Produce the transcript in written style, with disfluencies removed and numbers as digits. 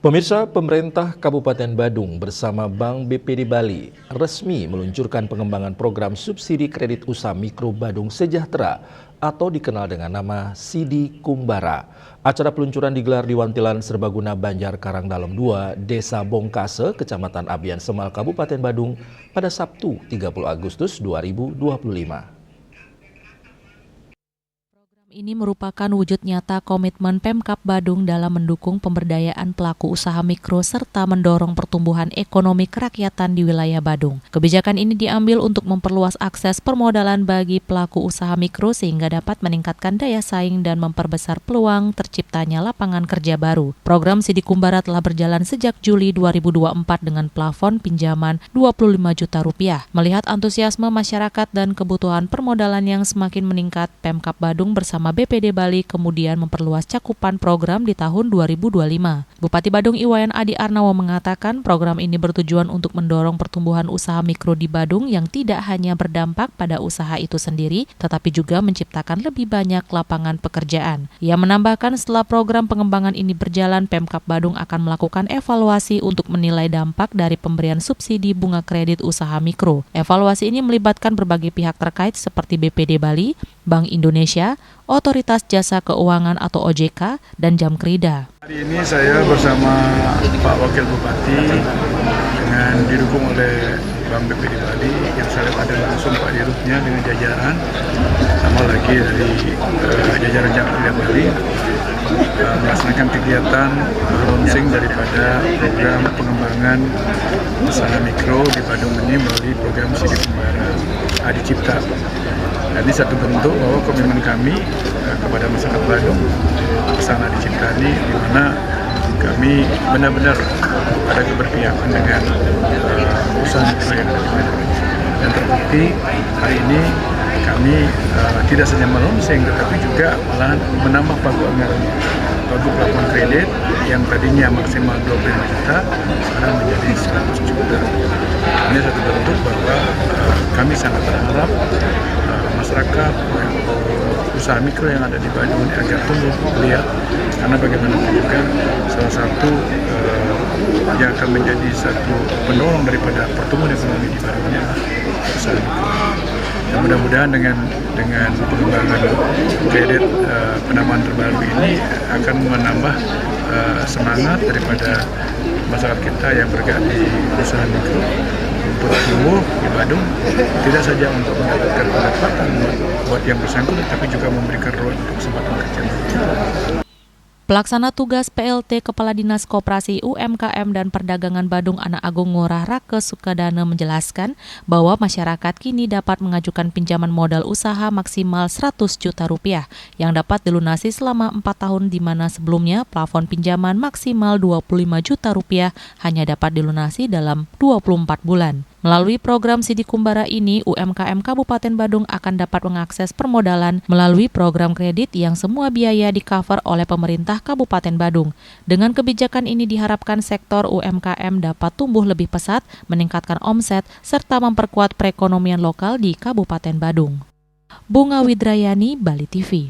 Pemirsa, pemerintah Kabupaten Badung bersama Bank BPD Bali resmi meluncurkan pengembangan program subsidi kredit usaha mikro Badung Sejahtera atau dikenal dengan nama Sidi Kumbara. Acara peluncuran digelar di Wantilan Serbaguna Banjar Karangdalem 2, Desa Bongkase, Kecamatan Abian Semal, Kabupaten Badung pada Sabtu 30 Agustus 2025. Ini merupakan wujud nyata komitmen Pemkab Badung dalam mendukung pemberdayaan pelaku usaha mikro serta mendorong pertumbuhan ekonomi kerakyatan di wilayah Badung. Kebijakan ini diambil untuk memperluas akses permodalan bagi pelaku usaha mikro sehingga dapat meningkatkan daya saing dan memperbesar peluang terciptanya lapangan kerja baru. Program Sidi Kumbara telah berjalan sejak Juli 2024 dengan plafon pinjaman Rp25 juta. Melihat antusiasme masyarakat dan kebutuhan permodalan yang semakin meningkat, Pemkab Badung bersama BPD Bali kemudian memperluas cakupan program di tahun 2025. Bupati Badung Iwayan Adi Arnawo mengatakan program ini bertujuan untuk mendorong pertumbuhan usaha mikro di Badung yang tidak hanya berdampak pada usaha itu sendiri, tetapi juga menciptakan lebih banyak lapangan pekerjaan. Ia menambahkan setelah program pengembangan ini berjalan, Pemkab Badung akan melakukan evaluasi untuk menilai dampak dari pemberian subsidi bunga kredit usaha mikro. Evaluasi ini melibatkan berbagai pihak terkait seperti BPD Bali, Bank Indonesia, Otoritas Jasa Keuangan atau OJK, dan Jamkrida. Hari ini saya bersama Pak Wakil Bupati dengan didukung oleh Bank BPD Bali yang saya lihat ada langsung Pak Dirutnya dengan jajaran, sama lagi dari jajaran Jamkrida Bali melaksanakan kegiatan launching daripada program pengembangan usaha mikro di Badung ini melalui program Sidi Kumbara Adi Cipta. Dan ini satu bentuk bahwa komitmen kami kepada masyarakat Badung pesan Adi Cipta ini, di mana kami benar-benar ada keberpihakan dengan usaha mikro yang ada di Badung. Dan terbukti hari ini kami tidak saja melonsing, tetapi juga malahan menambah pagu anggaran, pagu plafon kredit yang tadinya maksimal 25 juta, sekarang menjadi 100 juta. Ini satu bentuk bahwa kami sangat berharap masyarakat usaha mikro yang ada di Badung ini agar tumbuh lihat, karena bagaimanapun juga salah satu yang akan menjadi satu pendorong daripada pertumbuhan ekonomi di Badung ini adalah usaha mikro. Dan mudah-mudahan dengan pengembangan kredit penambahan terbaru ini akan menambah semangat daripada masyarakat kita yang bergerak di usaha mikro untuk tumbuh di Badung, tidak saja untuk mendapatkan pendapatan buat yang bersangkutan, tapi juga memberikan ruang untuk kesempatan kerja. Pelaksana tugas PLT Kepala Dinas Koperasi UMKM dan Perdagangan Badung Anak Agung Ngurah Rake Sukadana menjelaskan bahwa masyarakat kini dapat mengajukan pinjaman modal usaha maksimal Rp100 juta yang dapat dilunasi selama 4 tahun, di mana sebelumnya plafon pinjaman maksimal Rp25 juta hanya dapat dilunasi dalam 24 bulan. Melalui program Sidi Kumbara ini, UMKM Kabupaten Badung akan dapat mengakses permodalan melalui program kredit yang semua biaya di-cover oleh pemerintah Kabupaten Badung. Dengan kebijakan ini diharapkan sektor UMKM dapat tumbuh lebih pesat, meningkatkan omset, serta memperkuat perekonomian lokal di Kabupaten Badung. Bunga Widrayani, Bali TV.